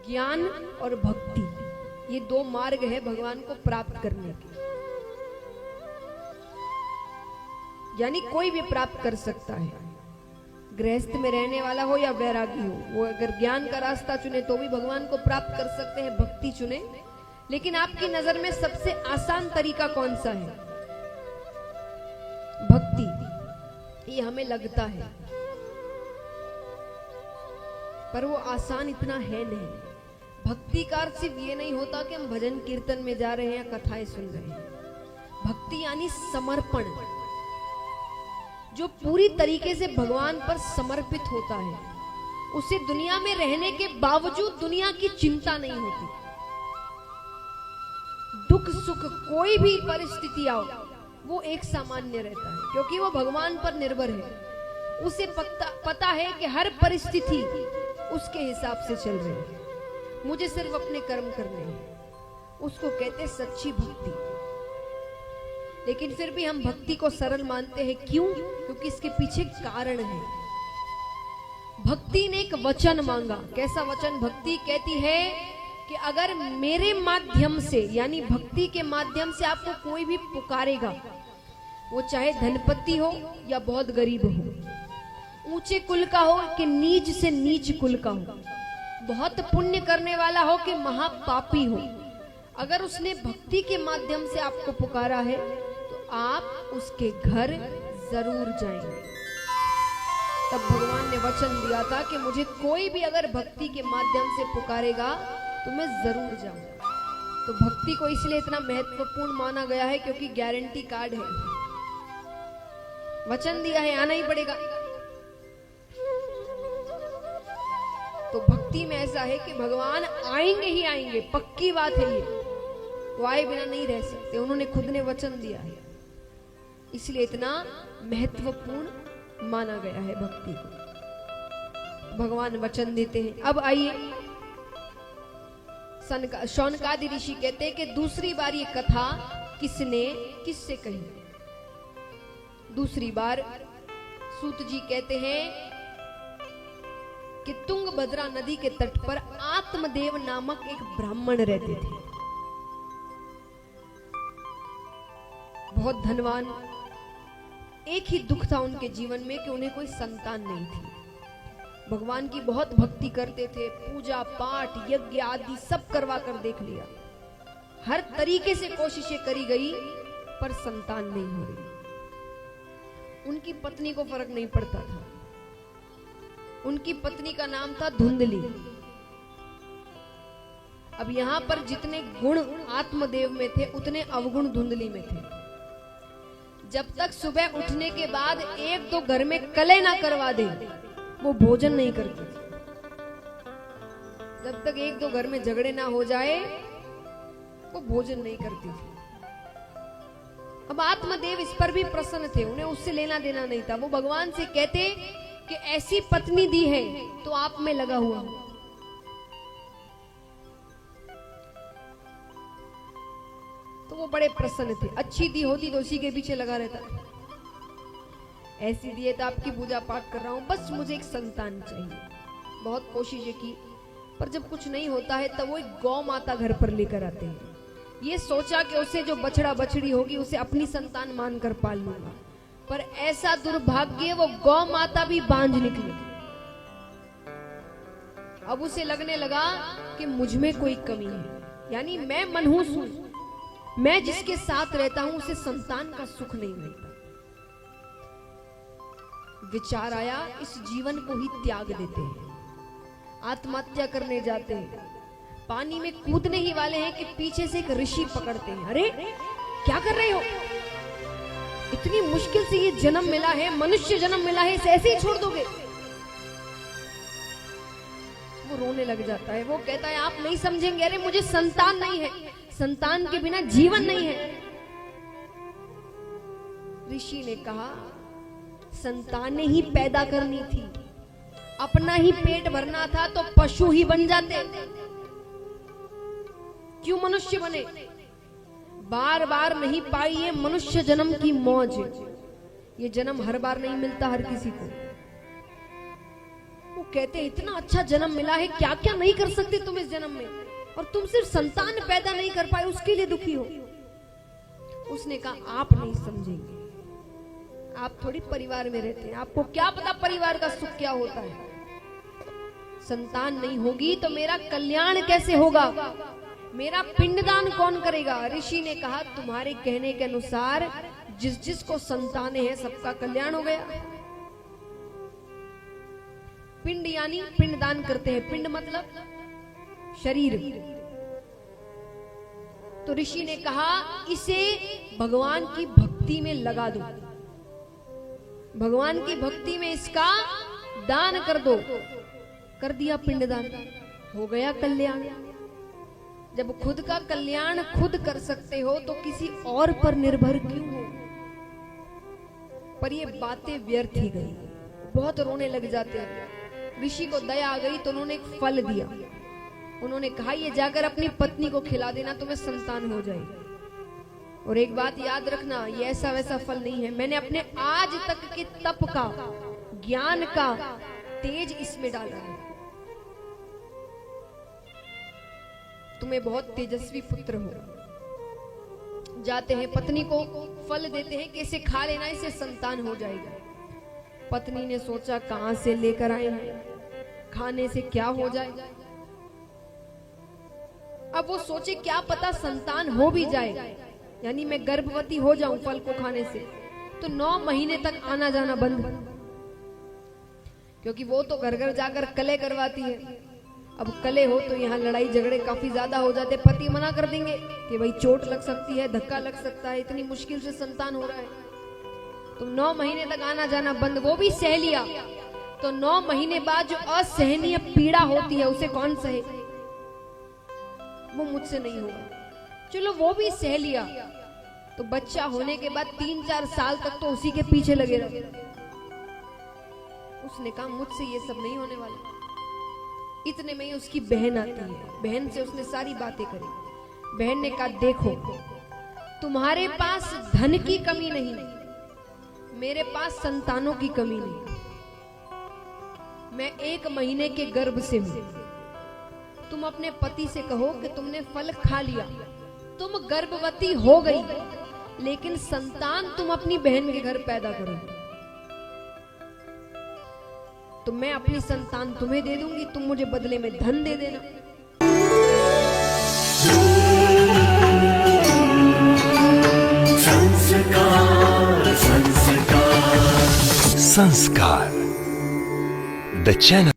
ज्ञान और भक्ति, ये दो मार्ग है भगवान को प्राप्त करने के। यानी कोई भी प्राप्त कर सकता है, गृहस्थ में रहने वाला हो या वैरागी हो, वो अगर ज्ञान का रास्ता चुने तो भी भगवान को प्राप्त कर सकते हैं, भक्ति चुने। लेकिन आपकी नजर में सबसे आसान तरीका कौन सा है? भक्ति। ये हमें लगता है, पर वो आसान इतना है नहीं। भक्ति का अर्थ सिर्फ ये नहीं होता कि हम भजन कीर्तन में जा रहे हैं या कथाएं सुन रहे हैं। भक्ति यानी समर्पण, जो पूरी तरीके से भगवान पर समर्पित होता है। उसे दुनिया में रहने के बावजूद दुनिया की चिंता नहीं होती। दुख सुख कोई भी परिस्थिति आओ, वो एक सामान्य रहता है, क्योंकि वो भगवान पर निर्भर है। उसे पता है कि हर परिस्थिति उसके हिसाब से चल रही है, मुझे सिर्फ अपने कर्म करने हैं। उसको कहते सच्ची भक्ति। लेकिन फिर भी हम भक्ति को सरल मानते हैं। क्यों? क्योंकि इसके पीछे कारण है। भक्ति ने एक वचन मांगा। कैसा वचन? भक्ति कहती है कि अगर मेरे माध्यम से, यानी भक्ति के माध्यम से आपको कोई भी पुकारेगा, वो चाहे धनपति हो या बहुत गरीब हो, ऊंचे कुल का हो कि नीच से नीच कुल का हो, बहुत पुण्य करने वाला हो कि महापापी हो, अगर उसने भक्ति के माध्यम से आपको पुकारा है तो आप उसके घर जरूर जाएंगे। तब भगवान ने वचन दिया था कि मुझे कोई भी अगर भक्ति के माध्यम से पुकारेगा तो मैं जरूर जाऊंगा। तो भक्ति को इसलिए इतना महत्वपूर्ण माना गया है क्योंकि गारंटी कार्ड है। वचन दिया है, आना ही पड़ेगा। तो भक्ति में ऐसा है कि भगवान आएंगे ही आएंगे, पक्की बात है ये। वो आए बिना नहीं रह सकते, उन्होंने खुद ने वचन दिया है, इसलिए इतना महत्वपूर्ण माना गया है भक्ति को। भगवान वचन देते हैं। अब आइए, शौनकादि ऋषि कहते हैं कि दूसरी बार ये कथा किससे कही? दूसरी बार सूत जी कहते हैं कि तुंगभद्रा नदी के तट पर आत्मदेव नामक एक ब्राह्मण रहते थे, बहुत धनवान। एक ही दुख था उनके जीवन में कि उन्हें कोई संतान नहीं थी। भगवान की बहुत भक्ति करते थे, पूजा पाठ यज्ञ आदि सब करवा कर देख लिया, हर तरीके से कोशिशें करी गई, पर संतान नहीं हो रही। उनकी पत्नी को फर्क नहीं पड़ता था। उनकी पत्नी का नाम था धुंधली। अब यहां पर जितने गुण आत्मदेव में थे उतने अवगुण धुंधली में थे। जब तक सुबह उठने के बाद एक दो घर में कले ना करवा दे, वो भोजन नहीं करती। जब तक एक दो घर में झगड़े ना हो जाए, वो भोजन नहीं करती थी। अब आत्मदेव इस पर भी प्रसन्न थे, उन्हें उससे लेना देना नहीं था। वो भगवान से कहते कि ऐसी पत्नी दी है तो आप में लगा हुआ हूं। तो वो बड़े प्रसन्न थे। अच्छी दी होती तो उसी के पीछे लगा रहता, ऐसी दी है तो आपकी पूजा पाठ कर रहा हूं, बस मुझे एक संतान चाहिए। बहुत कोशिशें की, पर जब कुछ नहीं होता है तब वो एक गौ माता घर पर लेकर आते हैं। ये सोचा कि उसे जो बछड़ा बछड़ी होगी उसे अपनी संतान मानकर पाल लूंगा, पर ऐसा दुर्भाग्य, वो गौ माता भी बांझ निकली। अब उसे लगने लगा कि मुझ में कोई कमी है, यानी मैं मनहूस हूं, मैं जिसके साथ रहता हूं उसे संतान का सुख नहीं मिलता। विचार आया, इस जीवन को ही त्याग देते हैं, आत्महत्या करने जाते हैं। पानी में कूदने ही वाले हैं कि पीछे से एक ऋषि पकड़ते हैं। अरे क्या कर रहे हो? इतनी मुश्किल से ये जन्म मिला है, मनुष्य जन्म मिला है, इसे ऐसे ही छोड़ दोगे? वो रोने लग जाता है। वो कहता है आप नहीं समझेंगे, अरे मुझे संतान नहीं है, संतान के बिना जीवन नहीं है। ऋषि ने कहा संतानें ही पैदा करनी थी, अपना ही पेट भरना था तो पशु ही बन जाते, क्यों मनुष्य बने? बार बार नहीं पाई ये मनुष्य जन्म की मौज। ये जन्म हर बार नहीं मिलता हर किसी को। वो कहते हैं इतना अच्छा जन्म मिला है, क्या क्या नहीं कर सकते तुम इस जन्म में, और तुम सिर्फ संतान पैदा नहीं कर पाए उसके लिए दुखी हो। उसने कहा आप नहीं समझेंगे, आप थोड़ी परिवार में रहते हैं, आपको क्या पता परिवार का सुख क्या होता है। संतान नहीं होगी तो मेरा कल्याण कैसे होगा, मेरा पिंडदान कौन करेगा। ऋषि ने कहा तुम्हारे कहने के अनुसार जिस जिसको संतानें हैं सबका कल्याण हो गया। पिंड यानी पिंडदान करते हैं, पिंड मतलब शरीर। तो ऋषि ने कहा इसे भगवान की भक्ति में लगा दो, भगवान की भक्ति में इसका दान कर दो। कर दिया पिंडदान, हो गया कल्याण। जब खुद का कल्याण खुद कर सकते हो तो किसी और पर निर्भर क्यों हो। पर ये बातें व्यर्थ ही गई, बहुत रोने लग जाते हैं। ऋषि को दया आ गई तो उन्होंने एक फल दिया। उन्होंने कहा ये जाकर अपनी पत्नी को खिला देना, तुम्हें संतान हो जाएगी। और एक बात याद रखना, ये ऐसा वैसा फल नहीं है, मैंने अपने आज तक के तप का, ज्ञान का तेज इसमें डाला है। तुम्हें बहुत तेजस्वी पुत्र हो। जाते हैं पत्नी को फल देते हैं कि इसे खा लेना, इसे संतान हो जाएगा। पत्नी ने सोचा कहां से लेकर आए हैं, खाने से क्या हो जाएगा। अब वो सोचे क्या पता संतान हो भी जाए, यानी मैं गर्भवती हो जाऊं फल को खाने से, तो 9 महीने तक आना जाना बंद, क्योंकि वो तो घर घर जाकर कले करवाती है। अब कले हो तो यहाँ लड़ाई झगड़े काफी ज्यादा हो जाते। पति मना कर देंगे कि भाई चोट लग सकती है, धक्का लग सकता है, इतनी मुश्किल से संतान हो रहा है। तो 9 महीने तक आना जाना बंद, वो भी सह लिया। तो 9 महीने बाद जो असहनीय पीड़ा होती है उसे कौन सहे, वो मुझसे नहीं होगा। चलो वो भी सह लिया। तो बच्चा होने के बाद 3-4 साल तक तो उसी के पीछे लगे रहे। उसने कहा मुझसे ये सब नहीं होने वाला। इतने में ही उसकी बहन आती है, बहन से उसने सारी बातें करी। बहन ने कहा देखो तुम्हारे पास धन की कमी नहीं, मेरे पास संतानों की कमी नहीं। मैं 1 महीने के गर्भ से हूं। तुम अपने पति से कहो कि तुमने फल खा लिया, तुम गर्भवती हो गई, लेकिन संतान तुम अपनी बहन के घर पैदा करो, तो मैं अपनी संतान तुम्हें दे दूंगी, तुम मुझे बदले में धन दे देना। संस्कार द चैनल।